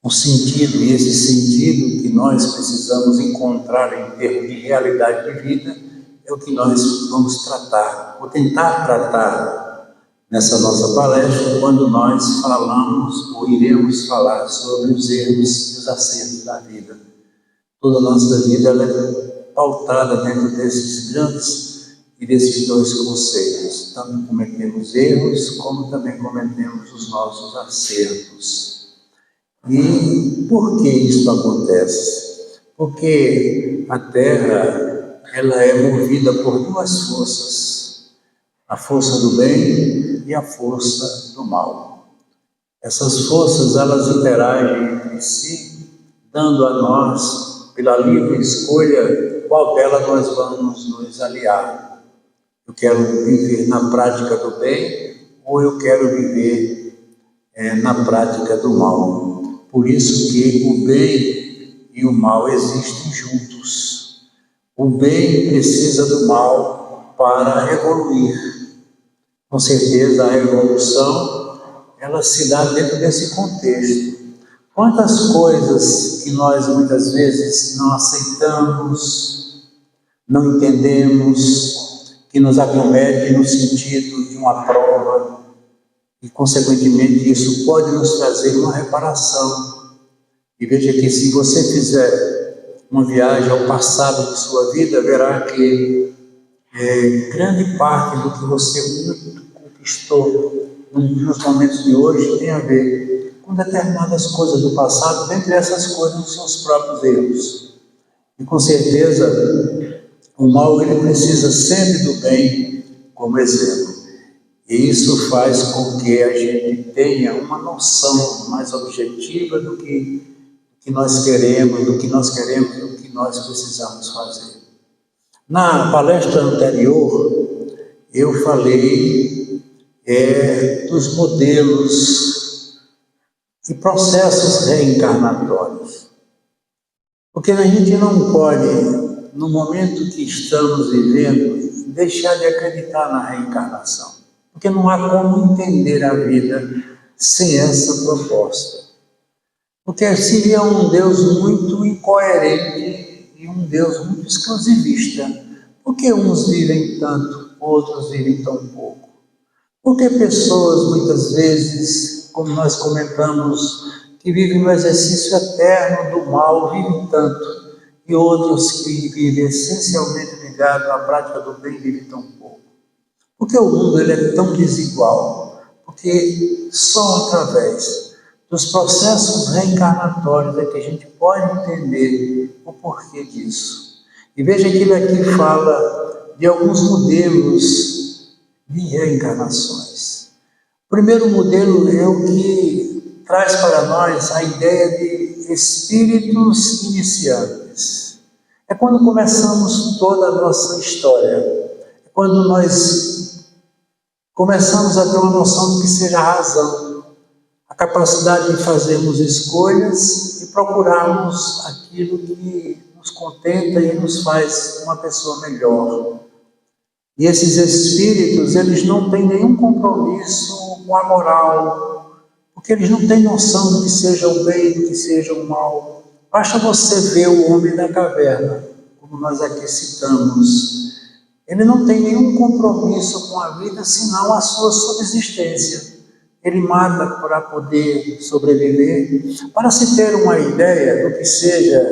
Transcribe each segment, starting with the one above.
um sentido, e esse sentido que nós precisamos encontrar em termos de realidade de vida é o que nós vamos tratar, ou tentar tratar nessa nossa palestra, quando nós falamos ou iremos falar sobre os erros e os acertos da vida. Toda a nossa vida ela é pautada dentro desses grandes e desses dois conceitos. Tanto cometemos erros, como também cometemos os nossos acertos. E por que isso acontece? Porque a Terra ela é movida por duas forças, a força do bem e a força do mal. Essas forças elas interagem entre si, dando a nós, pela livre escolha, qual dela nós vamos nos aliar. Eu quero viver na prática do bem ou eu quero viver na prática do mal. Por isso que o bem e o mal existem juntos. O bem precisa do mal para evoluir. Com certeza a evolução ela se dá dentro desse contexto. Quantas coisas que nós muitas vezes não aceitamos, não entendemos, que nos acometem no sentido de uma prova, e consequentemente isso pode nos trazer uma reparação. E veja que se você fizer uma viagem ao passado de sua vida, verá que grande parte do que você muito conquistou nos momentos de hoje tem a ver com determinadas coisas do passado, dentre essas coisas os seus próprios erros. E com certeza o mal ele precisa sempre do bem como exemplo. E isso faz com que a gente tenha uma noção mais objetiva do que nós queremos, do que nós precisamos fazer. Na palestra anterior, eu falei dos modelos e processos reencarnatórios. Porque a gente não pode, no momento que estamos vivendo, deixar de acreditar na reencarnação. Porque não há como entender a vida sem essa proposta. Porque seria um Deus muito incoerente e um Deus muito exclusivista. Porque uns vivem tanto, outros vivem tão pouco. Porque pessoas, muitas vezes, como nós comentamos, que vivem no exercício eterno do mal, vivem tanto, e outros que vivem essencialmente ligados à prática do bem, vivem tão pouco. Porque o mundo ele é tão desigual, porque só através dos processos reencarnatórios é que a gente pode entender o porquê disso. E veja que ele aqui fala de alguns modelos de reencarnações. O primeiro modelo é o que traz para nós a ideia de espíritos iniciantes. É quando começamos toda a nossa história. É quando nós começamos a ter uma noção do que seja a razão, a capacidade de fazermos escolhas e procurarmos aquilo que nos contenta e nos faz uma pessoa melhor. E esses espíritos, eles não têm nenhum compromisso com a moral, porque eles não têm noção do que seja o bem e do que seja o mal. Basta você ver o homem da caverna, como nós aqui citamos. Ele não tem nenhum compromisso com a vida, senão a sua subsistência. Ele mata para poder sobreviver. Para se ter uma ideia do que seja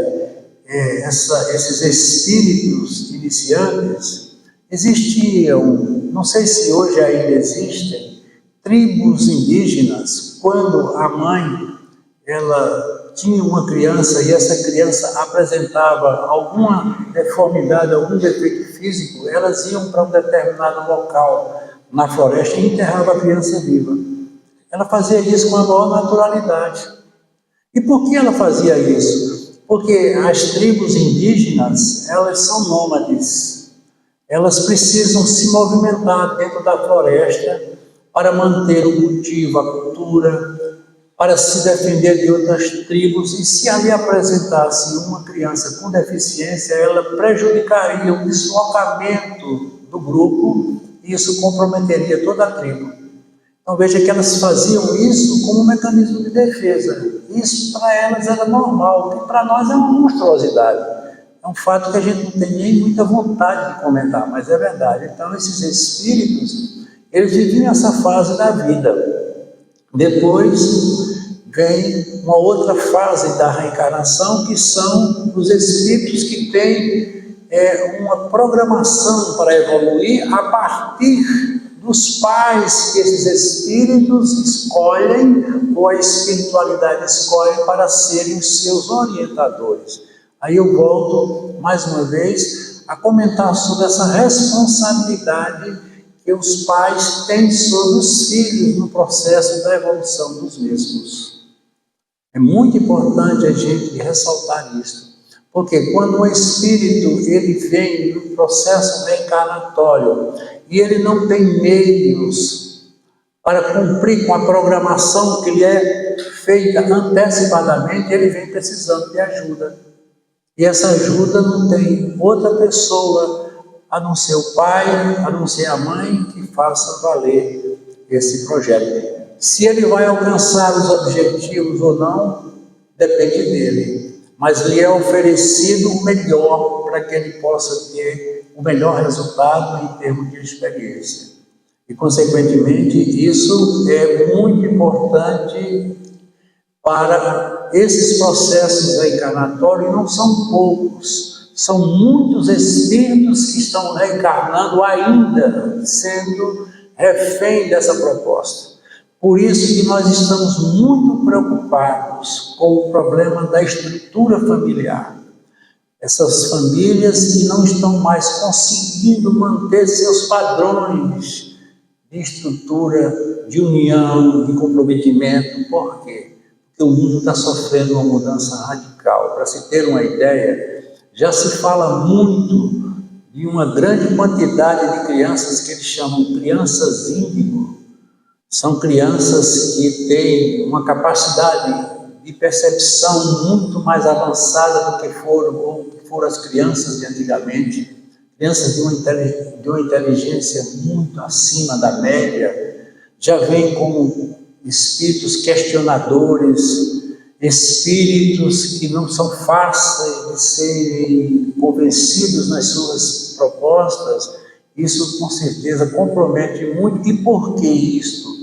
esses espíritos iniciantes, existiam, não sei se hoje ainda existem, tribos indígenas, quando a mãe ela tinha uma criança e essa criança apresentava alguma deformidade, algum defeito físico, elas iam para um determinado local na floresta e enterravam a criança viva. Ela fazia isso com a maior naturalidade. E por que ela fazia isso? Porque as tribos indígenas, elas são nômades. Elas precisam se movimentar dentro da floresta para manter o cultivo, a cultura, para se defender de outras tribos, e se ali apresentasse uma criança com deficiência, ela prejudicaria o deslocamento do grupo e isso comprometeria toda a tribo. Então veja que elas faziam isso como um mecanismo de defesa. Isso para elas era normal, o que para nós é uma monstruosidade. É um fato que a gente não tem nem muita vontade de comentar, mas é verdade. Então esses espíritos, eles viviam essa fase da vida. Depois vem uma outra fase da reencarnação, que são os espíritos que têm uma programação para evoluir a partir dos pais que esses espíritos escolhem, ou a espiritualidade escolhe para serem os seus orientadores. Aí eu volto, mais uma vez, a comentar sobre essa responsabilidade que os pais têm sobre os filhos no processo da evolução dos mesmos. É muito importante a gente ressaltar isso, porque quando o espírito ele vem no processo reencarnatório e ele não tem meios para cumprir com a programação que lhe é feita antecipadamente, ele vem precisando de ajuda. E essa ajuda não tem outra pessoa, a não ser o pai, a não ser a mãe, que faça valer esse projeto. Se ele vai alcançar os objetivos ou não, depende dele. Mas lhe é oferecido o melhor para que ele possa ter o melhor resultado em termos de experiência. E, consequentemente, isso é muito importante para esses processos reencarnatórios. Não são poucos, são muitos espíritos que estão reencarnando ainda, sendo refém dessa proposta. Por isso que nós estamos muito preocupados com o problema da estrutura familiar. Essas famílias que não estão mais conseguindo manter seus padrões de estrutura, de união, de comprometimento. Por quê? Porque o mundo está sofrendo uma mudança radical. Para se ter uma ideia, já se fala muito de uma grande quantidade de crianças que eles chamam crianças índigo. São crianças que têm uma capacidade de percepção muito mais avançada do que foram as crianças de antigamente. Crianças de uma inteligência muito acima da média, já vêm como espíritos questionadores, espíritos que não são fáceis de serem convencidos nas suas propostas. Isso com certeza compromete muito. E por que isso?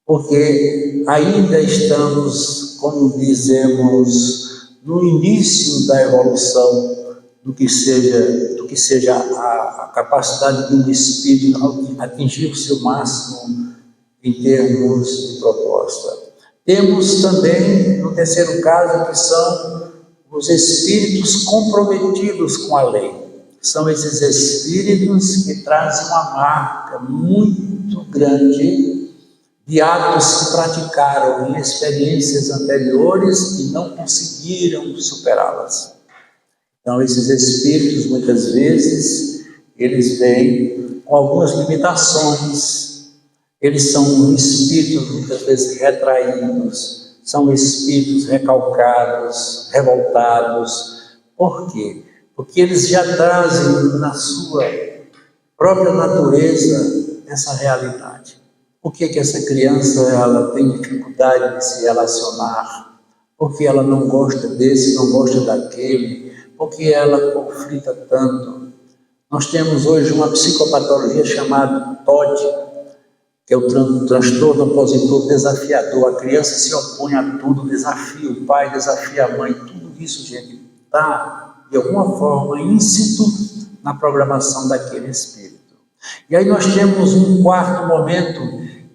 Porque ainda estamos, como dizemos, no início da evolução do que seja a capacidade de um espírito atingir o seu máximo em termos de proposta. Temos também, no terceiro caso, que são os espíritos comprometidos com a lei. São esses espíritos que trazem uma marca muito grande de atos que praticaram em experiências anteriores e não conseguiram superá-las. Então, esses espíritos, muitas vezes, eles vêm com algumas limitações. Eles são espíritos, muitas vezes, retraídos, são espíritos recalcados, revoltados. Por quê? Porque eles já trazem na sua própria natureza essa realidade. Por que essa criança ela tem dificuldade de se relacionar? Porque ela não gosta desse, não gosta daquele? Porque ela conflita tanto? Nós temos hoje uma psicopatologia chamada TOD, que é o transtorno opositor desafiador. A criança se opõe a tudo, desafia o pai, desafia a mãe. Tudo isso, gente, está, de alguma forma, íncito na programação daquele espírito. E aí nós temos um quarto momento,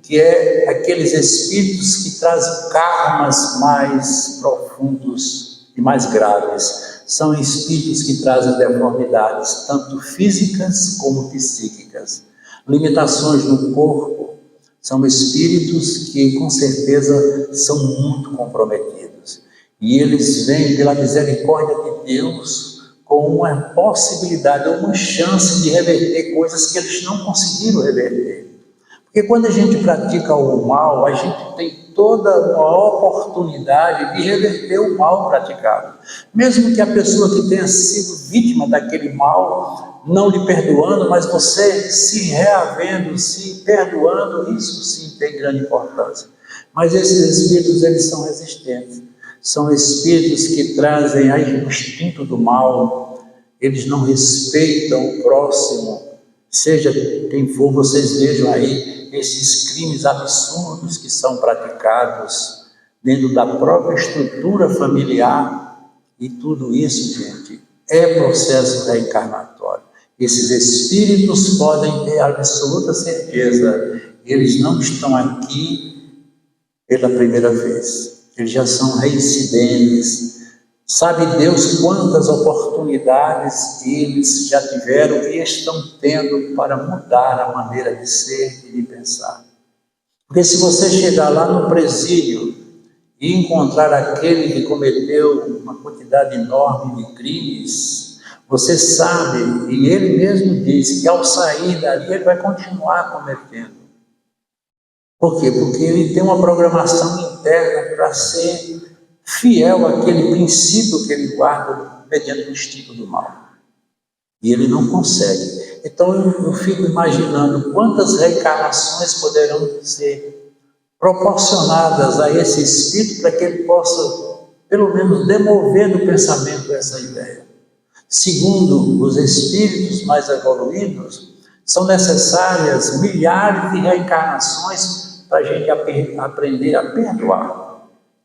que é aqueles espíritos que trazem karmas mais profundos e mais graves. São espíritos que trazem deformidades, tanto físicas como psíquicas. Limitações no corpo. São espíritos que, com certeza, são muito comprometidos. E eles vêm, pela misericórdia de Deus, com uma possibilidade, uma chance de reverter coisas que eles não conseguiram reverter. Porque quando a gente pratica o mal, a gente tem toda uma oportunidade de reverter o mal praticado. Mesmo que a pessoa que tenha sido vítima daquele mal, não lhe perdoando, mas você se reavendo, se perdoando, isso sim tem grande importância. Mas esses espíritos, eles são resistentes. São espíritos que trazem aí o instinto do mal, eles não respeitam o próximo, seja quem for. Vocês vejam aí esses crimes absurdos que são praticados dentro da própria estrutura familiar, e tudo isso, gente, é processo reencarnatório. Esses espíritos podem ter absoluta certeza, eles não estão aqui pela primeira vez, eles já são reincidentes. Sabe Deus quantas oportunidades eles já tiveram e estão tendo para mudar a maneira de ser e de pensar. Porque se você chegar lá no presídio e encontrar aquele que cometeu uma quantidade enorme de crimes, você sabe, e ele mesmo diz, que ao sair dali ele vai continuar cometendo. Por quê? Porque ele tem uma programação interna para ser fiel àquele princípio que ele guarda mediante o instinto do mal. E ele não consegue. Então eu fico imaginando quantas reencarnações poderão ser proporcionadas a esse espírito para que ele possa, pelo menos, demover do pensamento essa ideia. Segundo os espíritos mais evoluídos, são necessárias milhares de reencarnações para a gente aprender a perdoar.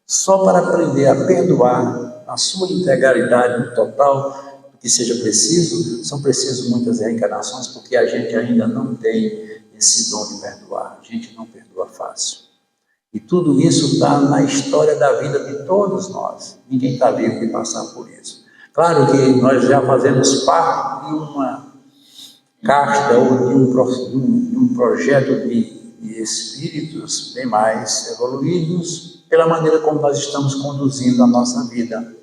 Só para aprender a perdoar na sua integralidade, no total, do que seja preciso, são precisas muitas reencarnações, porque a gente ainda não tem esse dom de perdoar. A gente não perdoa fácil. E tudo isso está na história da vida de todos nós. Ninguém está livre de passar por isso. Claro que nós já fazemos parte de uma casta ou de um projeto de espíritos bem mais evoluídos, pela maneira como nós estamos conduzindo a nossa vida.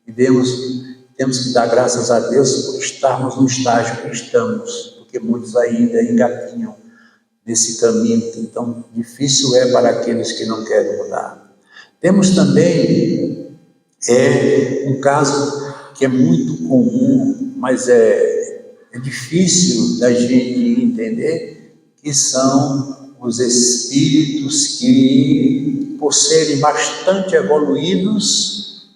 E temos que dar graças a Deus por estarmos no estágio que estamos, porque muitos ainda engatinham nesse caminho que tão difícil é para aqueles que não querem mudar. Temos também um caso que é muito comum, mas é difícil da gente entender, que são os espíritos que, por serem bastante evoluídos,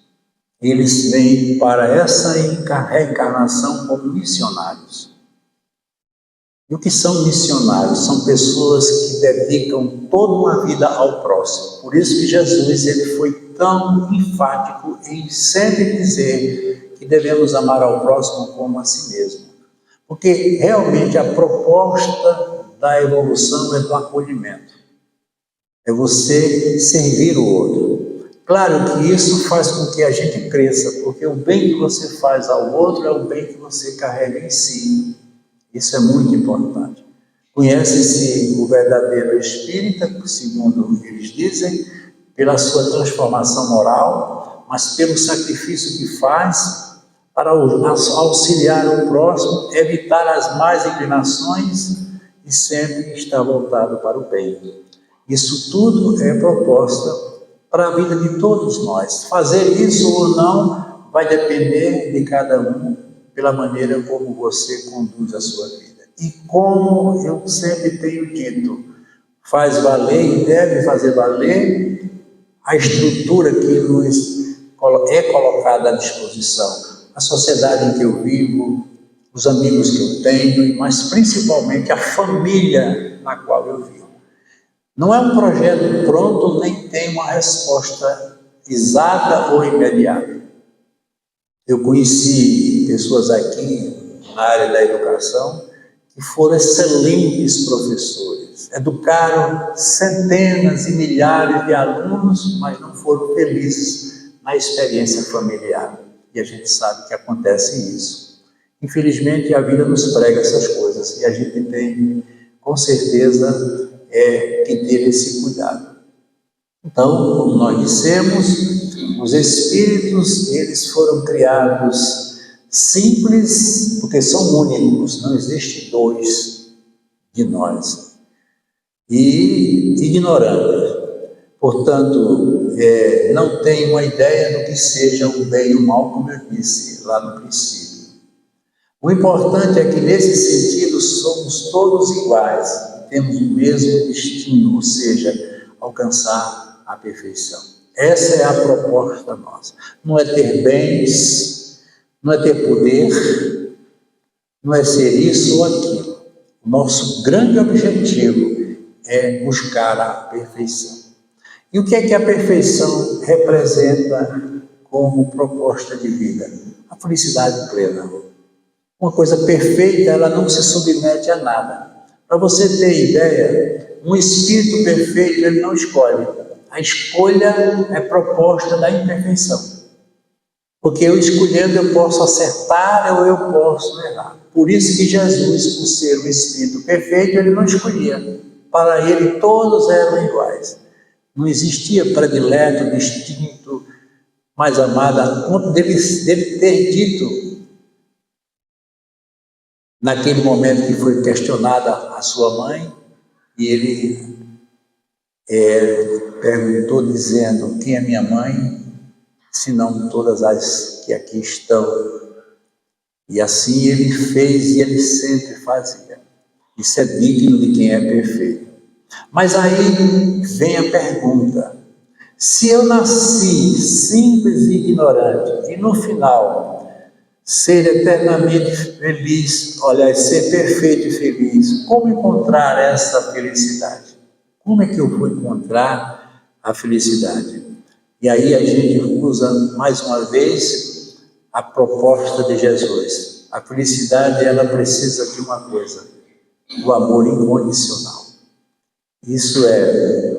eles vêm para essa reencarnação como missionários. E o que são missionários? São pessoas que dedicam toda uma vida ao próximo. Por isso que Jesus ele foi tão enfático em sempre dizer que devemos amar ao próximo como a si mesmo. Porque realmente a proposta da evolução é do acolhimento. É você servir o outro. Claro que isso faz com que a gente cresça, porque o bem que você faz ao outro é o bem que você carrega em si. Isso é muito importante. Conhece-se o verdadeiro espírita, segundo eles dizem, pela sua transformação moral, mas pelo sacrifício que faz para auxiliar o próximo, evitar as más inclinações e sempre estar voltado para o bem. Isso tudo é proposta para a vida de todos nós. Fazer isso ou não vai depender de cada um, pela maneira como você conduz a sua vida. E como eu sempre tenho dito, faz valer e deve fazer valer a estrutura que nos é colocada à disposição. A sociedade em que eu vivo, os amigos que eu tenho, mas principalmente a família na qual eu vivo. Não é um projeto pronto, nem tem uma resposta exata ou imediata. Eu conheci pessoas aqui na área da educação que foram excelentes professores, educaram centenas e milhares de alunos, mas não foram felizes na experiência familiar. E a gente sabe que acontece isso. Infelizmente, a vida nos prega essas coisas e a gente tem, com certeza, que ter esse cuidado. Então, como nós dissemos, os espíritos, eles foram criados simples, porque são únicos, não existe dois de nós, e ignorantes, Portanto, não tenho uma ideia do que seja o bem e o mal, como eu disse lá no princípio. O importante é que, nesse sentido, somos todos iguais, temos o mesmo destino, ou seja, alcançar a perfeição. Essa é a proposta nossa. Não é ter bens, não é ter poder, não é ser isso ou aquilo. O nosso grande objetivo é buscar a perfeição. E o que é que a perfeição representa como proposta de vida? A felicidade plena. Uma coisa perfeita, ela não se submete a nada. Para você ter ideia, um espírito perfeito, ele não escolhe. A escolha é proposta da imperfeição. Porque eu escolhendo, eu posso acertar ou eu posso errar. Por isso que Jesus, por ser um espírito perfeito, ele não escolhia. Para ele, todos eram iguais. Não existia predileto, distinto, mais amado, a ponto dele ter dito, naquele momento que foi questionada a sua mãe, e ele perguntou dizendo: quem é minha mãe, senão todas as que aqui estão? E assim ele fez e ele sempre fazia. Isso é digno de quem é perfeito. Mas aí vem a pergunta: se eu nasci simples e ignorante, e no final ser eternamente feliz, olha, ser perfeito e feliz, como encontrar essa felicidade? Como é que eu vou encontrar a felicidade? E aí a gente usa, mais uma vez, a proposta de Jesus. A felicidade, ela precisa de uma coisa: o amor incondicional. Isso é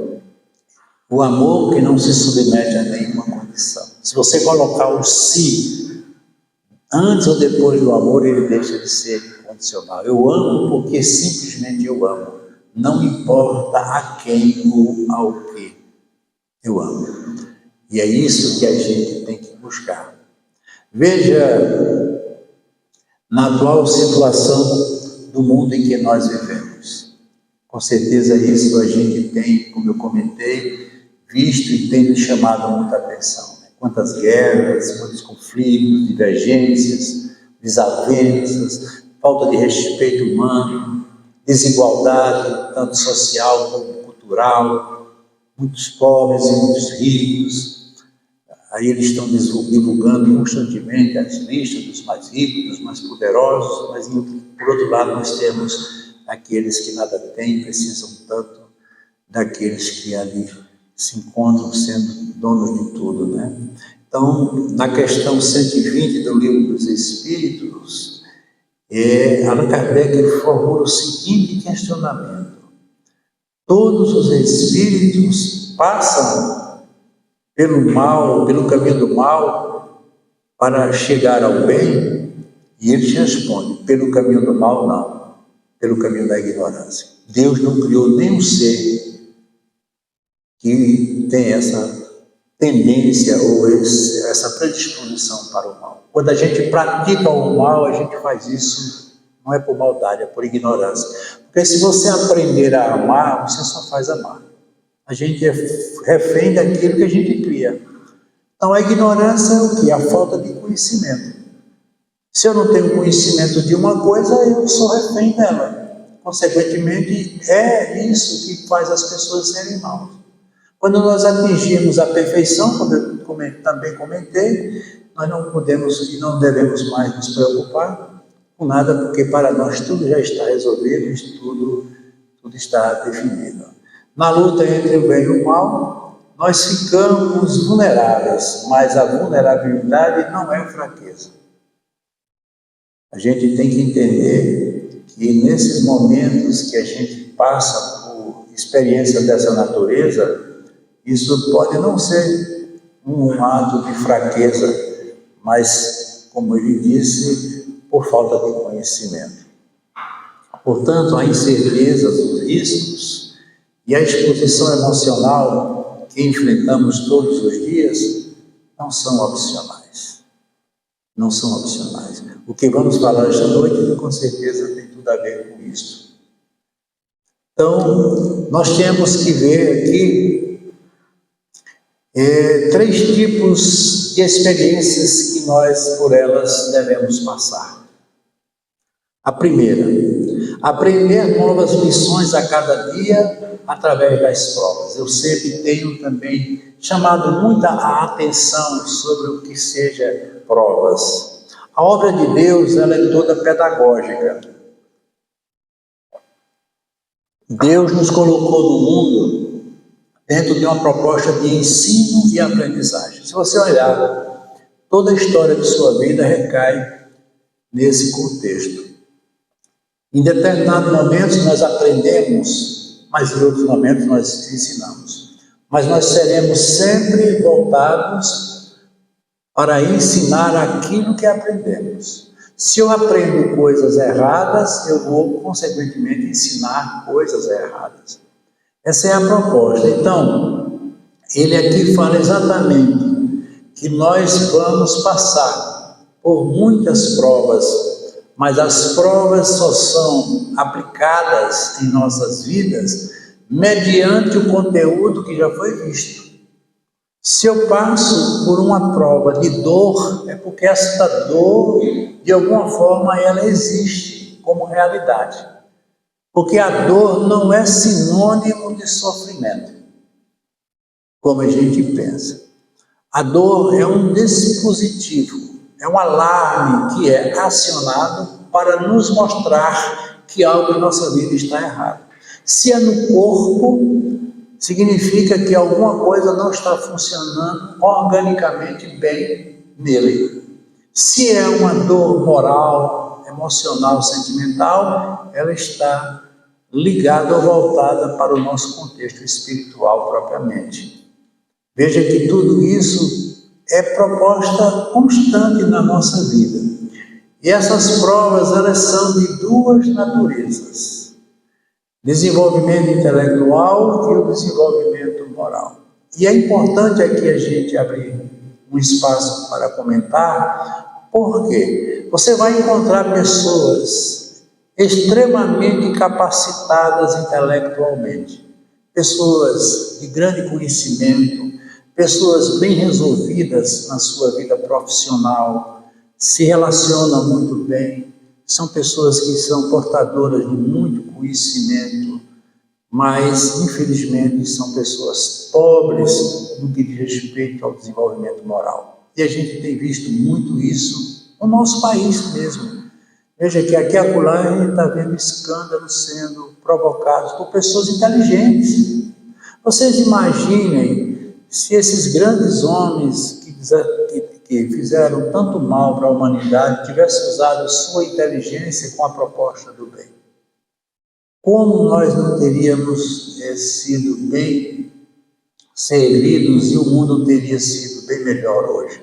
o amor que não se submete a nenhuma condição. Se você colocar o si antes ou depois do amor, ele deixa de ser incondicional. Eu amo porque simplesmente eu amo. Não importa a quem ou ao que eu amo. E é isso que a gente tem que buscar. Veja, na atual situação do mundo em que nós vivemos, com certeza isso a gente tem, como eu comentei, visto e tem nos chamado muita atenção. Quantas guerras, quantos conflitos, divergências, desavenças, falta de respeito humano, desigualdade, tanto social como cultural, muitos pobres e muitos ricos. Aí eles estão divulgando constantemente as listas dos mais ricos, dos mais poderosos, mas por outro lado nós temos aqueles que nada têm, precisam tanto daqueles que ali se encontram sendo donos de tudo, né? Então, na questão 120 do Livro dos Espíritos, Allan Kardec formula o seguinte questionamento: todos os espíritos passam pelo mal, pelo caminho do mal, para chegar ao bem? E eles respondem: pelo caminho do mal, não, pelo caminho da ignorância. Deus não criou nenhum ser que tem essa tendência ou essa predisposição para o mal. Quando a gente pratica o mal, a gente faz isso, não é por maldade, é por ignorância. Porque se você aprender a amar, você só faz amar. A gente é refém daquilo que a gente cria. Então a ignorância é o quê? A falta de conhecimento. Se eu não tenho conhecimento de uma coisa, eu sou refém dela. Consequentemente, é isso que faz as pessoas serem maus. Quando nós atingirmos a perfeição, como eu também comentei, nós não podemos e não devemos mais nos preocupar com nada, porque para nós tudo já está resolvido, tudo está definido. Na luta entre o bem e o mal, nós ficamos vulneráveis, mas a vulnerabilidade não é fraqueza. A gente tem que entender que nesses momentos que a gente passa por experiência dessa natureza, isso pode não ser um ato de fraqueza, mas, como ele disse, por falta de conhecimento. Portanto, a incerteza, os riscos e a exposição emocional que enfrentamos todos os dias não são opcionais. Não são opcionais. O que vamos falar esta noite, com certeza, tem tudo a ver com isso. Então, nós temos que ver aqui Três tipos de experiências que nós, por elas, devemos passar. A primeira, aprender novas lições a cada dia através das provas. Eu sempre tenho também chamado muita atenção sobre o que seja provas. A obra de Deus, ela é toda pedagógica. Deus nos colocou no mundo dentro de uma proposta de ensino e aprendizagem. Se você olhar, toda a história de sua vida recai nesse contexto. Em determinados momentos nós aprendemos, mas em outros momentos nós ensinamos. Mas nós seremos sempre voltados para ensinar aquilo que aprendemos. Se eu aprendo coisas erradas, eu vou, consequentemente, ensinar coisas erradas. Essa é a proposta. Então, ele aqui fala exatamente que nós vamos passar por muitas provas, mas as provas só são aplicadas em nossas vidas mediante o conteúdo que já foi visto. Se eu passo por uma prova de dor, é porque essa dor, de alguma forma, ela existe como realidade. Porque a dor não é sinônimo de sofrimento, como a gente pensa. A dor é um dispositivo, é um alarme que é acionado para nos mostrar que algo em nossa vida está errado. Se é no corpo, significa que alguma coisa não está funcionando organicamente bem nele. Se é uma dor moral, emocional, sentimental, ela está ligada ou voltada para o nosso contexto espiritual propriamente. Veja que tudo isso é proposta constante na nossa vida. E essas provas, elas são de duas naturezas: desenvolvimento intelectual e o desenvolvimento moral. E é importante aqui a gente abrir um espaço para comentar, porque você vai encontrar pessoas extremamente capacitadas intelectualmente, pessoas de grande conhecimento, pessoas bem resolvidas na sua vida profissional, se relacionam muito bem, são pessoas que são portadoras de muito conhecimento, mas, infelizmente, são pessoas pobres no que diz respeito ao desenvolvimento moral. E a gente tem visto muito isso no nosso país mesmo. Veja que aqui e acolá a gente está vendo escândalos sendo provocados por pessoas inteligentes. Vocês imaginem se esses grandes homens que fizeram tanto mal para a humanidade tivessem usado sua inteligência com a proposta do bem. Como nós não teríamos sido bem servidos e o mundo teria sido bem melhor hoje.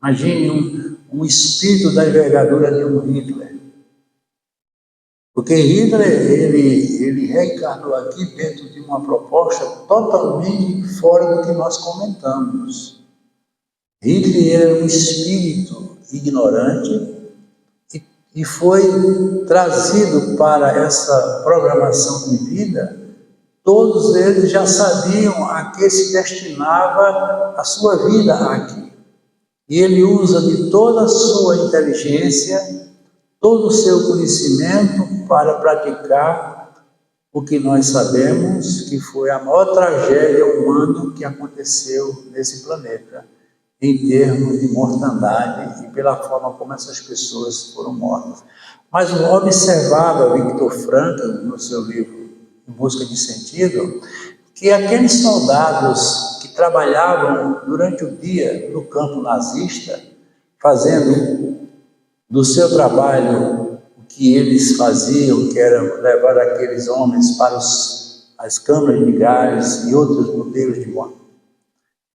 Imagine um espírito da envergadura de um Hitler. Porque Hitler, ele reencarnou aqui dentro de uma proposta totalmente fora do que nós comentamos. Hitler era um espírito ignorante e foi trazido para essa programação de vida. Todos eles já sabiam a que se destinava a sua vida aqui. E ele usa de toda a sua inteligência, todo o seu conhecimento para praticar o que nós sabemos que foi a maior tragédia humana que aconteceu nesse planeta, em termos de mortandade e pela forma como essas pessoas foram mortas. Mas observava Viktor Frankl, no seu livro Em Busca de Sentido, que aqueles soldados que trabalhavam durante o dia no campo nazista, fazendo do seu trabalho o que eles faziam, que era levar aqueles homens para as câmaras de gás e outros modelos de morte.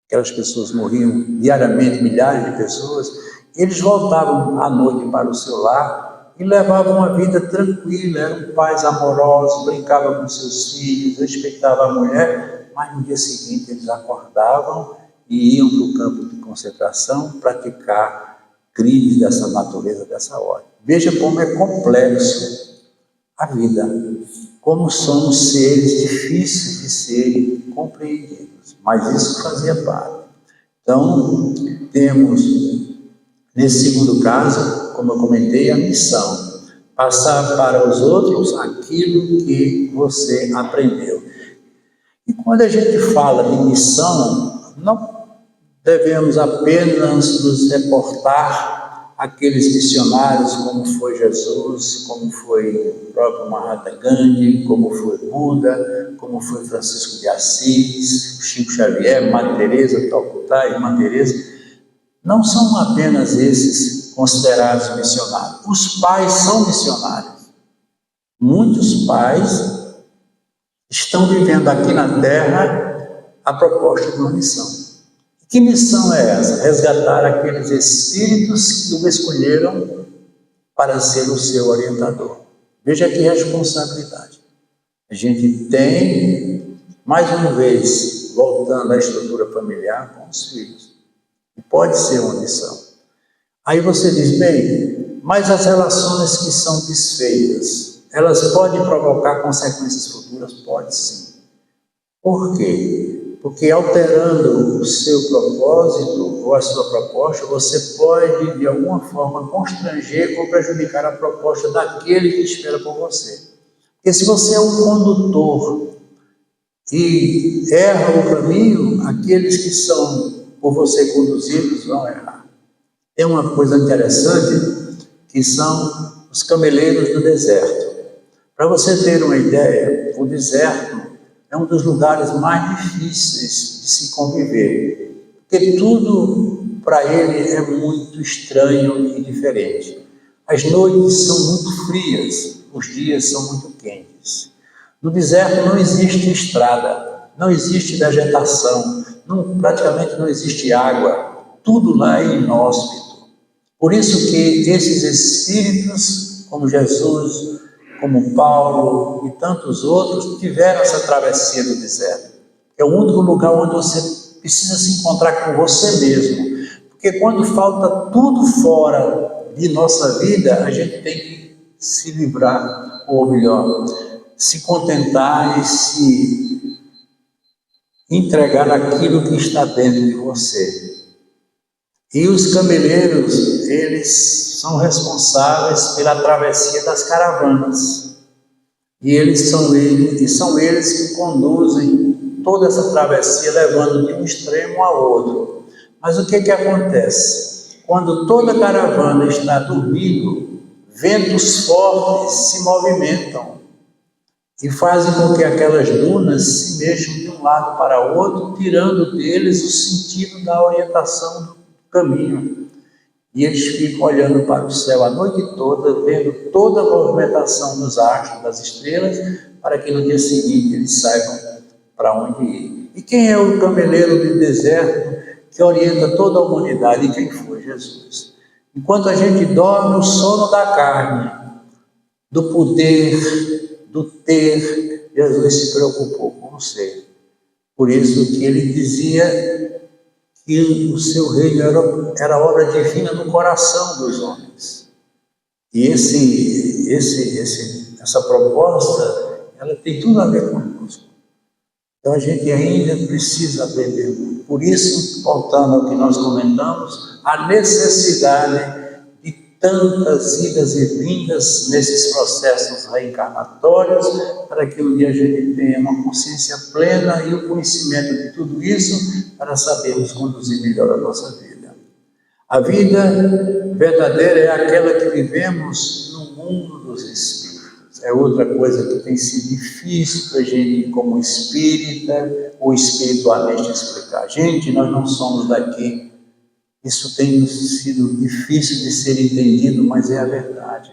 Aquelas pessoas morriam diariamente, milhares de pessoas. Eles voltavam à noite para o seu lar e levavam uma vida tranquila, eram pais amorosos, brincavam com seus filhos, respeitavam a mulher, mas no dia seguinte eles acordavam e iam para o campo de concentração praticar crimes dessa natureza, dessa ordem. Veja como é complexo a vida, como somos seres difíceis de serem compreendidos, mas isso fazia parte. Então, temos, nesse segundo caso, como eu comentei, a missão. Passar para os outros aquilo que você aprendeu. E quando a gente fala de missão, não devemos apenas nos reportar àqueles missionários, como foi Jesus, como foi o próprio Mahatma Gandhi, como foi Buda, como foi Francisco de Assis, Chico Xavier, Madre Teresa, Calcutá, Irmã Teresa. Não são apenas esses considerados missionários. Os pais são missionários. Muitos pais estão vivendo aqui na Terra a proposta de uma missão. Que missão é essa? Resgatar aqueles espíritos que o escolheram para ser o seu orientador. Veja que responsabilidade. A gente tem, mais uma vez, voltando à estrutura familiar com os filhos. E pode ser uma missão. Aí você diz, bem, mas as relações que são desfeitas, elas podem provocar consequências futuras? Pode sim. Por quê? Porque alterando o seu propósito ou a sua proposta, você pode, de alguma forma, constranger ou prejudicar a proposta daquele que espera por você. Porque se você é um condutor e erra o caminho, aqueles que são por você conduzidos vão errar. Tem uma coisa interessante, que são os cameleiros do deserto. Para você ter uma ideia, o deserto é um dos lugares mais difíceis de se conviver, porque tudo para ele é muito estranho e diferente. As noites são muito frias, os dias são muito quentes. No deserto não existe estrada, não existe vegetação, praticamente não existe água, tudo lá é inóspito. Por isso que esses espíritos, como Jesus, como Paulo e tantos outros, tiveram essa travessia do deserto. É o único lugar onde você precisa se encontrar com você mesmo. Porque quando falta tudo fora de nossa vida, a gente tem que se livrar, ou melhor, se contentar e se entregar aquilo que está dentro de você. E os cameleiros, eles são responsáveis pela travessia das caravanas. E são eles que conduzem toda essa travessia, levando de um extremo ao outro. Mas o que acontece? Quando toda caravana está dormindo, ventos fortes se movimentam e fazem com que aquelas dunas se mexam de um lado para o outro, tirando deles o sentido da orientação do caminho. E eles ficam olhando para o céu a noite toda, vendo toda a movimentação dos astros, das estrelas, para que no dia seguinte eles saibam para onde ir. E quem é o cameleiro do deserto que orienta toda a humanidade? E quem foi? Jesus. Enquanto a gente dorme o sono da carne, do poder, do ter, Jesus se preocupou com o ser. Por isso que ele dizia que o seu reino era obra divina no coração dos homens. E essa proposta, ela tem tudo a ver conosco. Então a gente ainda precisa aprender. Por isso, voltando ao que nós comentamos, a necessidade de tantas idas e vindas nesses processos reencarnatórios, para que um dia a gente tenha uma consciência plena e o conhecimento de tudo isso, para sabermos conduzir melhor a nossa vida. A vida verdadeira é aquela que vivemos no mundo dos espíritos. É outra coisa que tem sido difícil para a gente, como espírita ou espiritualmente, explicar. Gente, nós não somos daqui. Isso tem sido difícil de ser entendido, mas é a verdade.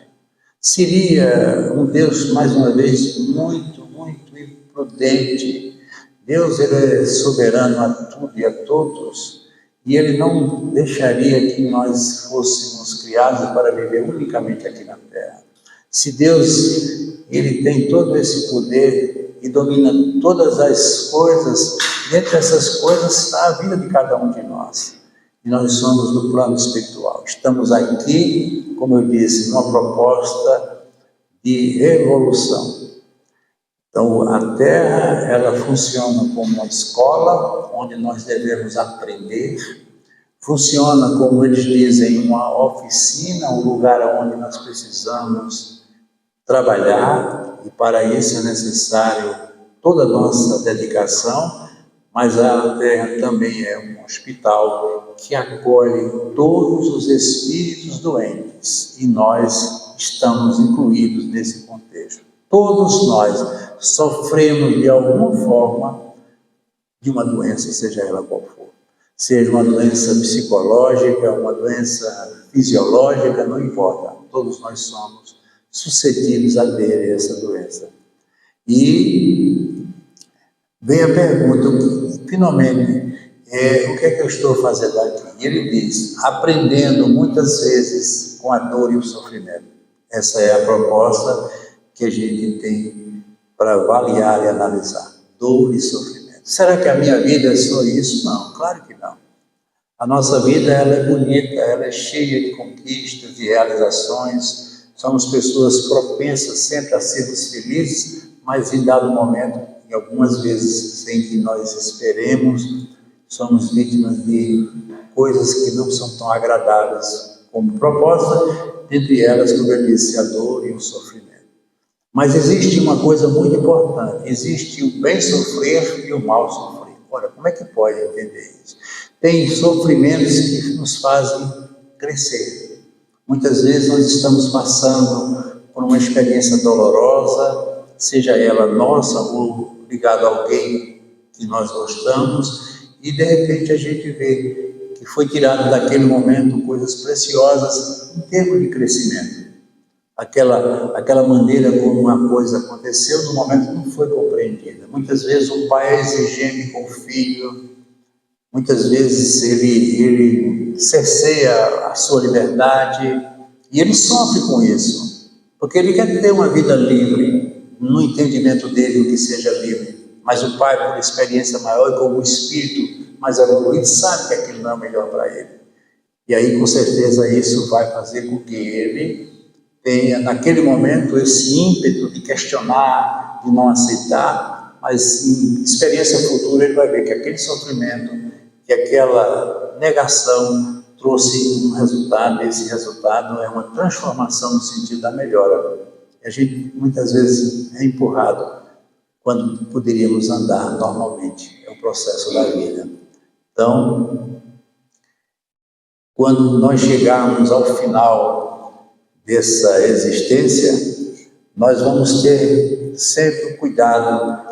Seria um Deus, mais uma vez, muito, muito imprudente. Deus, ele é soberano a tudo e a todos, e ele não deixaria que nós fôssemos criados para viver unicamente aqui na Terra. Se Deus, ele tem todo esse poder e domina todas as coisas, dentro dessas coisas está a vida de cada um de nós. E nós somos do plano espiritual. Estamos aqui, como eu disse, numa proposta de evolução. Então, a Terra, ela funciona como uma escola, onde nós devemos aprender, Funciona, como eles dizem, uma oficina, um lugar onde nós precisamos trabalhar, e para isso é necessário toda a nossa dedicação, mas a Terra também é um hospital que acolhe todos os espíritos doentes, e nós estamos incluídos nesse contexto. Todos nós sofremos de alguma forma de uma doença, seja ela qual for. Seja uma doença psicológica, uma doença fisiológica, não importa. Todos nós somos suscetíveis a ter essa doença. E vem a pergunta, finalmente, o que é que eu estou fazendo aqui? E ele diz, aprendendo muitas vezes com a dor e o sofrimento. Essa é a proposta que a gente tem para avaliar e analisar. Dor e sofrimento. Será que a minha vida é só isso? Não, claro que não. A nossa vida ela é bonita, ela é cheia de conquistas, de realizações. Somos pessoas propensas sempre a sermos felizes, mas em dado momento, em algumas vezes, sem que nós esperemos, somos vítimas de coisas que não são tão agradáveis como proposta, entre elas, como eu disse, a dor e o sofrimento. Mas existe uma coisa muito importante, existe o bem sofrer e o mal sofrer. Ora, como é que pode entender isso? Tem sofrimentos que nos fazem crescer. Muitas vezes nós estamos passando por uma experiência dolorosa, seja ela nossa ou ligada a alguém que nós gostamos, e de repente a gente vê que foi tirado daquele momento coisas preciosas em termos de crescimento. Aquela maneira como uma coisa aconteceu, no momento não foi compreendida. Muitas vezes o pai é exigente com o filho, muitas vezes ele cerceia a sua liberdade, e ele sofre com isso, porque ele quer ter uma vida livre, no entendimento dele o que seja livre. Mas o pai, por experiência maior e como espírito mais evoluído, sabe que aquilo não é o melhor para ele. E aí, com certeza, isso vai fazer com que ele tenha, naquele momento, esse ímpeto de questionar, de não aceitar, mas em experiência futura ele vai ver que aquele sofrimento, que aquela negação trouxe um resultado, e esse resultado é uma transformação no sentido da melhora. E a gente, muitas vezes, é empurrado quando poderíamos andar normalmente. É o processo da vida. Então, quando nós chegarmos ao final dessa existência, nós vamos ter sempre o cuidado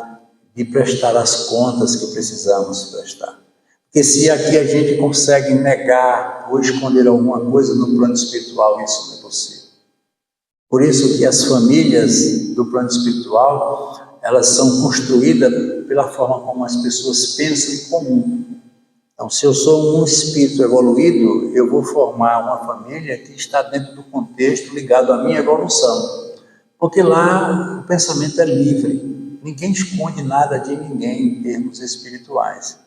de prestar as contas que precisamos prestar. Porque se aqui a gente consegue negar ou esconder alguma coisa no plano espiritual, isso não é possível. Por isso que as famílias do plano espiritual, elas são construídas pela forma como as pessoas pensam em comum. Então, se eu sou um espírito evoluído, eu vou formar uma família que está dentro do contexto ligado à minha evolução. Porque lá o pensamento é livre, ninguém esconde nada de ninguém em termos espirituais.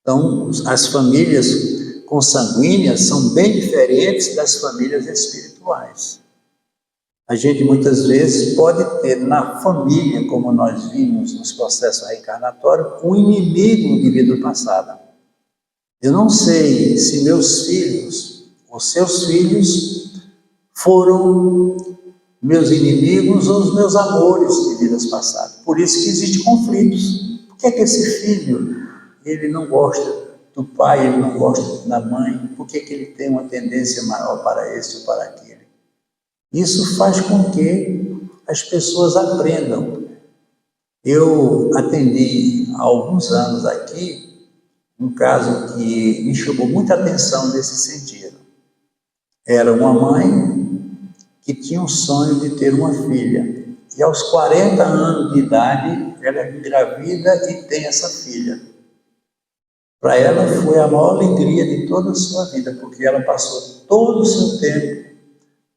Então, as famílias consanguíneas são bem diferentes das famílias espirituais. A gente muitas vezes pode ter na família, como nós vimos nos processos reencarnatórios, um inimigo de vida passada. Eu não sei se meus filhos ou seus filhos foram meus inimigos ou os meus amores de vidas passadas. Por isso que existem conflitos. Por que é que esse filho, ele não gosta do pai, ele não gosta da mãe? Por que é que ele tem uma tendência maior para esse ou para aquele? Isso faz com que as pessoas aprendam. Eu atendi há alguns anos aqui um caso que me chamou muita atenção nesse sentido. Era uma mãe que tinha um sonho de ter uma filha. E aos 40 anos de idade, ela engravida e tem essa filha. Para ela foi a maior alegria de toda a sua vida, porque ela passou todo o seu tempo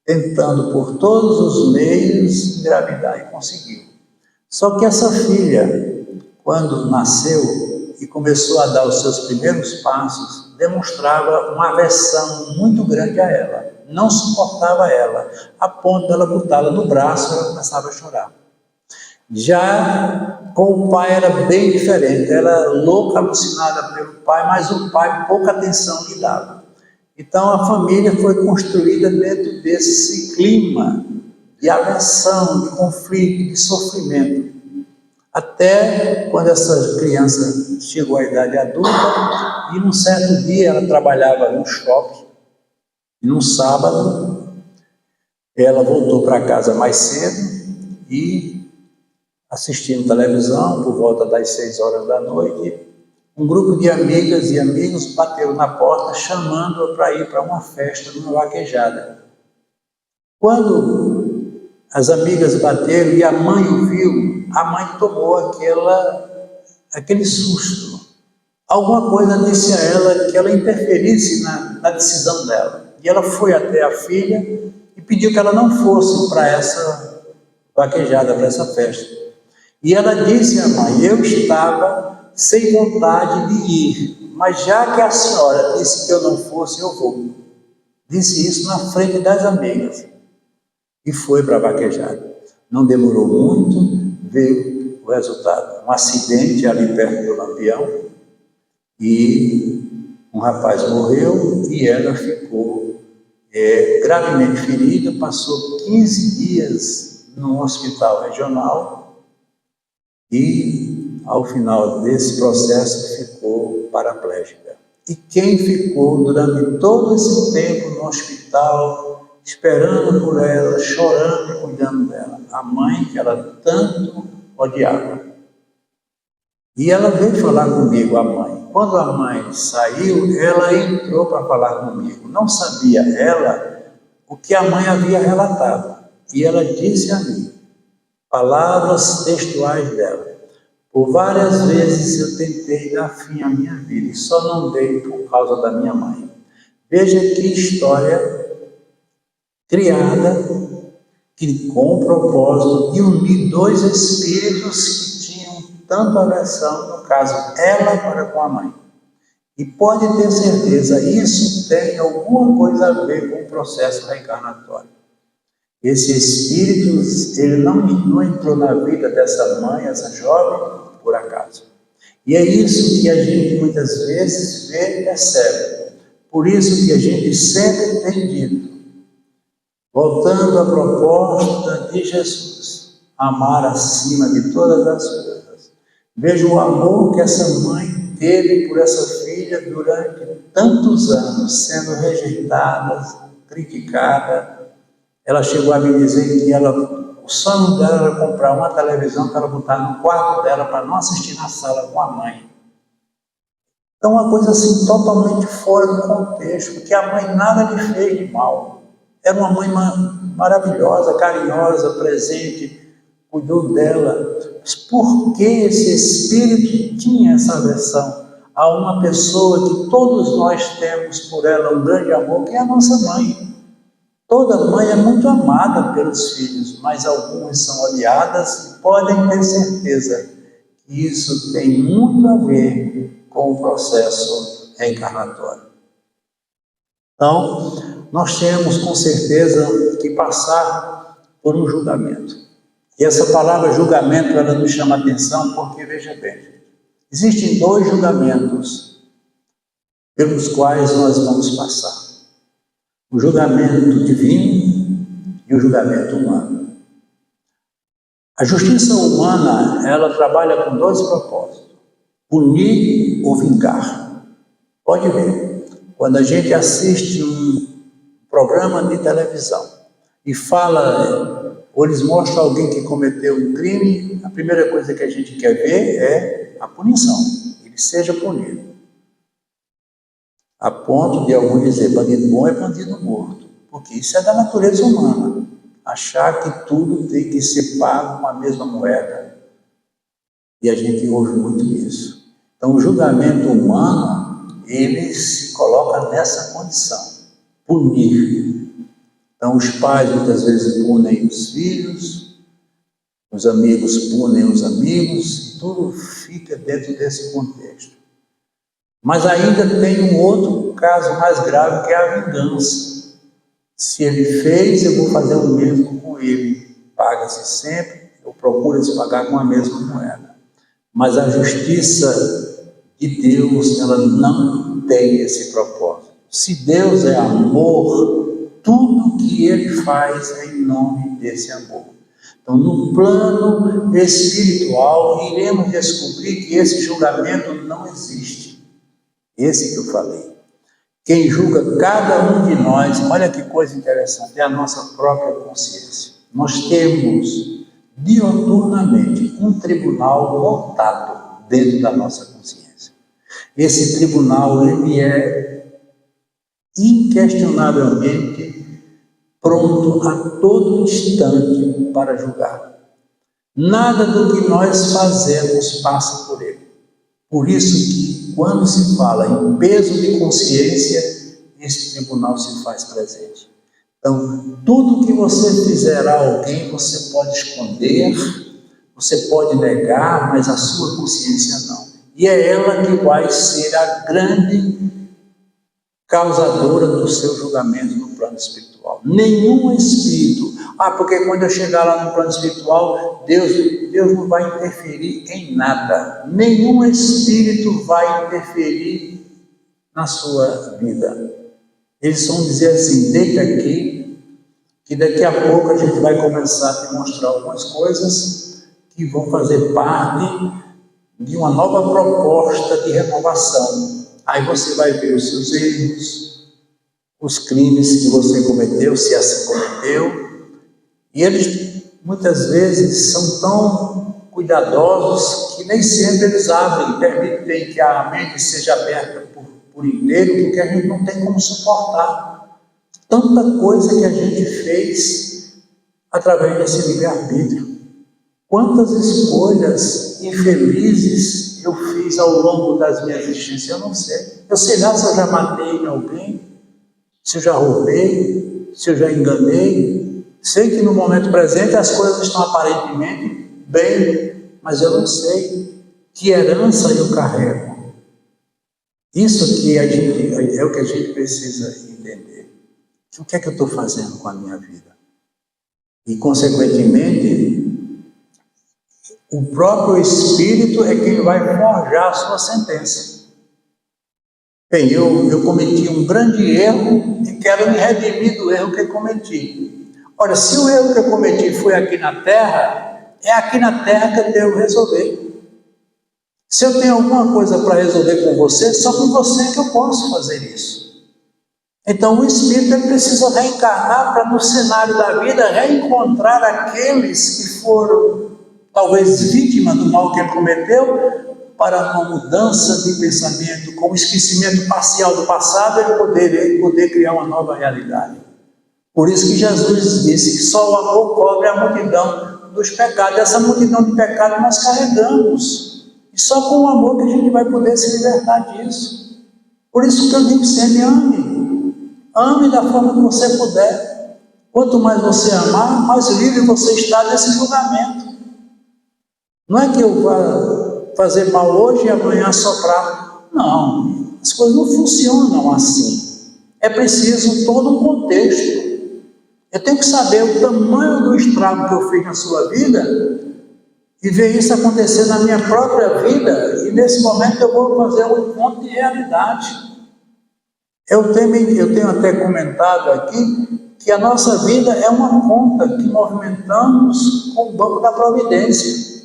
tentando por todos os meios engravidar e conseguiu. Só que essa filha, quando nasceu e começou a dar os seus primeiros passos, demonstrava uma aversão muito grande a ela, não suportava ela, a ponto dela botá-la no braço e ela começava a chorar. Já com o pai era bem diferente, ela era louca, alucinada pelo pai, mas o pai pouca atenção lhe dava. Então a família foi construída dentro desse clima de aversão, de conflito, de sofrimento. Até quando essa criança chegou à idade adulta, e num certo dia ela trabalhava no shopping, e num sábado ela voltou para casa mais cedo e, assistindo televisão, por volta das 6 horas da noite, um grupo de amigas e amigos bateu na porta chamando-a para ir para uma festa numa vaquejada. Quando as amigas bateram e a mãe o viu, a mãe tomou aquele susto. Alguma coisa disse a ela que ela interferisse na decisão dela. E ela foi até a filha e pediu que ela não fosse para essa vaquejada, para essa festa. E ela disse à mãe: eu estava sem vontade de ir, mas já que a senhora disse que eu não fosse, eu vou. Disse isso na frente das amigas. E foi para a vaquejada. Não demorou muito, veio o resultado. Um acidente ali perto do Lampião, e um rapaz morreu e ela ficou gravemente ferida, passou 15 dias no hospital regional e, ao final desse processo, ficou paraplégica. E quem ficou durante todo esse tempo no hospital, esperando por ela, chorando e cuidando dela? A mãe que ela tanto odiava. E ela veio falar comigo, a mãe. Quando a mãe saiu, ela entrou para falar comigo. Não sabia ela o que a mãe havia relatado. E ela disse a mim, palavras textuais dela: por várias vezes eu tentei dar fim à minha vida e só não dei por causa da minha mãe. Veja que história criada com o propósito de unir dois espíritos que tinham tanto aversão, no caso, ela para com a mãe. E pode ter certeza, isso tem alguma coisa a ver com o processo reencarnatório. Esse espírito, ele não entrou na vida dessa mãe, essa jovem, por acaso. E é isso que a gente muitas vezes vê e percebe. Por isso que a gente sempre tem dito, voltando à proposta de Jesus, amar acima de todas as coisas. Veja o amor que essa mãe teve por essa filha durante tantos anos, sendo rejeitada, criticada. Ela chegou a me dizer que o sonho dela era comprar uma televisão para ela botar no quarto dela para não assistir na sala com a mãe. Então, uma coisa assim totalmente fora do contexto, porque a mãe nada lhe fez de mal. Era uma mãe maravilhosa, carinhosa, presente, cuidou dela. Mas por que esse espírito tinha essa aversão a uma pessoa que todos nós temos por ela um grande amor, que é a nossa mãe? Toda mãe é muito amada pelos filhos, mas algumas são odiadas e podem ter certeza que isso tem muito a ver com o processo reencarnatório. Então, nós temos com certeza que passar por um julgamento. E essa palavra julgamento, ela nos chama a atenção porque, veja bem, existem dois julgamentos pelos quais nós vamos passar. O julgamento divino e o julgamento humano. A justiça humana, ela trabalha com dois propósitos: punir ou vingar. Pode ver, quando a gente assiste um programa de televisão e fala, ou eles mostram alguém que cometeu um crime, a primeira coisa que a gente quer ver é a punição, ele seja punido. A ponto de alguns dizer, bandido bom é bandido morto, porque isso é da natureza humana, achar que tudo tem que ser pago com a mesma moeda. E a gente ouve muito isso. Então, o julgamento humano, ele se coloca nessa condição, punir. Então, os pais muitas vezes punem os filhos, os amigos punem os amigos, tudo fica dentro desse contexto. Mas ainda tem um outro caso mais grave, que é a vingança. Se ele fez, eu vou fazer o mesmo com ele. Paga-se sempre. O procura se pagar com a mesma moeda. Mas a justiça de Deus, ela não tem esse propósito. Se Deus é amor, tudo que Ele faz é em nome desse amor. Então, no plano espiritual, iremos descobrir que esse julgamento não existe. Esse que eu falei. Quem julga cada um de nós, olha que coisa interessante, é a nossa própria consciência. Nós temos, dioturnamente, um tribunal montado dentro da nossa consciência. Esse tribunal, ele é inquestionavelmente pronto a todo instante para julgar. Nada do que nós fazemos passa por ele. Por isso que, quando se fala em peso de consciência, esse tribunal se faz presente. Então, tudo que você fizer a alguém, você pode esconder, você pode negar, mas a sua consciência não. E é ela que vai ser a grande causadora do seu julgamento no plano espiritual. Nenhum espírito, porque quando eu chegar lá no plano espiritual, Deus não vai interferir em nada. Nenhum espírito vai interferir na sua vida. Eles vão dizer assim, deita aqui, que daqui a pouco a gente vai começar a te mostrar algumas coisas que vão fazer parte de uma nova proposta de renovação. Aí você vai ver os seus erros, os crimes que você cometeu, se assim cometeu, e eles muitas vezes são tão cuidadosos que nem sempre eles abrem, permitem que a mente seja aberta por inteiro, porque a gente não tem como suportar tanta coisa que a gente fez através desse livre-arbítrio. Quantas escolhas infelizes eu fiz ao longo das minhas existências, eu não sei. Eu sei lá se eu já matei alguém, se eu já roubei, se eu já enganei. Sei que no momento presente as coisas estão aparentemente bem, mas eu não sei que herança eu carrego. Isso que é o que a gente precisa entender. O que é que eu estou fazendo com a minha vida? E, consequentemente, o próprio Espírito é quem vai forjar a sua sentença. Bem, eu cometi um grande erro e quero me redimir do erro que cometi. Ora, se o erro que eu cometi foi aqui na Terra, é aqui na Terra que eu devo resolver. Se eu tenho alguma coisa para resolver com você, só com você que eu posso fazer isso. Então o Espírito ele precisa reencarnar para, no cenário da vida, reencontrar aqueles que foram talvez vítima do mal que ele cometeu, para uma mudança de pensamento, com o esquecimento parcial do passado, ele poder criar uma nova realidade. Por isso que Jesus disse que só o amor cobre a multidão dos pecados. Essa multidão de pecados nós carregamos. E só com o amor que a gente vai poder se libertar disso. Por isso que eu digo sempre, ame. Ame da forma que você puder. Quanto mais você amar, mais livre você está desse julgamento. Não é que eu vá fazer mal hoje e amanhã soprar. Não, as coisas não funcionam assim. É preciso todo um contexto. Eu tenho que saber o tamanho do estrago que eu fiz na sua vida e ver isso acontecer na minha própria vida, e nesse momento eu vou fazer um encontro de realidade. Eu tenho até comentado aqui que a nossa vida é uma conta que movimentamos com o Banco da Providência.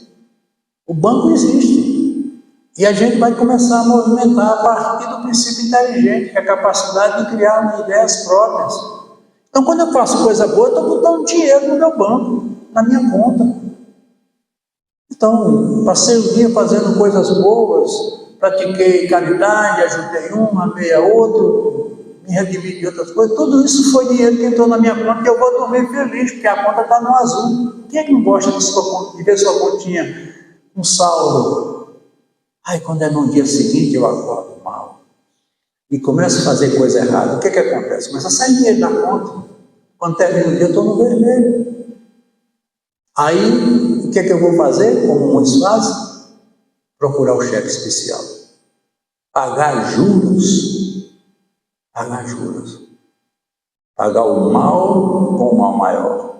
O banco existe. E a gente vai começar a movimentar a partir do princípio inteligente, que é a capacidade de criar ideias próprias. Então, quando eu faço coisa boa, eu estou botando dinheiro no meu banco, na minha conta. Então, passei o dia fazendo coisas boas, pratiquei caridade, ajudei um, amei a outro, me redimi de outras coisas. Tudo isso foi dinheiro que entrou na minha conta e eu vou dormir feliz, porque a conta está no azul. Quem é que não gosta de ver sua continha um saldo? Aí, quando é no dia seguinte, eu acordo mal e começo a fazer coisa errada. O que acontece? Começa a sair dinheiro da conta. Quando termina o dia, eu estou no vermelho. Aí, o que eu vou fazer, como muitos fazem? Procurar o cheque especial. Pagar juros. Pagar juros. Pagar o mal com o mal maior.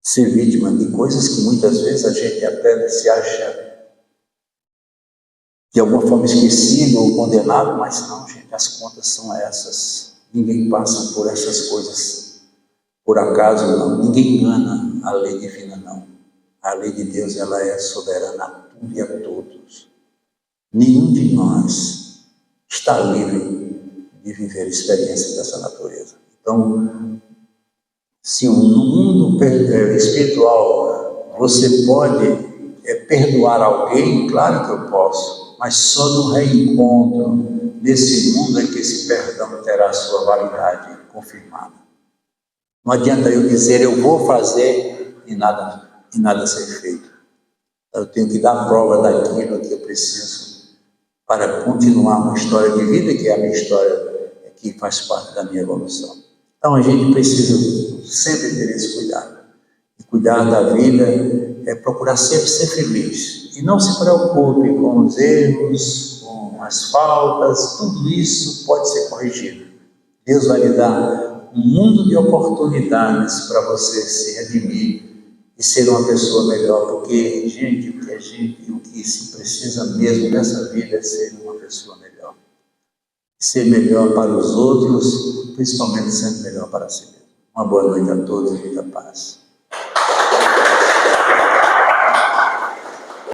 ser vítima de coisas que muitas vezes a gente até se acha de alguma forma esquecido ou condenado, mas não, gente, as contas são essas. Ninguém passa por essas coisas por acaso, não. Ninguém engana a lei divina, não. A lei de Deus, ela é soberana a tudo e a todos. Nenhum de nós está livre de viver experiências dessa natureza. Então, se no mundo espiritual você pode perdoar alguém, claro que eu posso, mas só no reencontro nesse mundo é que esse perdão terá sua validade confirmada. Não adianta eu dizer eu vou fazer e nada ser feito. Eu tenho que dar prova daquilo que eu preciso para continuar uma história de vida, que é a minha história, que faz parte da minha evolução. Então a gente precisa sempre ter esse cuidado. E cuidar da vida é procurar sempre ser feliz. E não se preocupe com os erros, com as faltas, tudo isso pode ser corrigido. Deus vai lhe dar um mundo de oportunidades para você se redimir e ser uma pessoa melhor, porque, gente, o que se precisa mesmo nessa vida é ser uma pessoa melhor. Ser melhor para os outros, principalmente sendo melhor para si mesmo. Uma boa noite a todos e muita paz.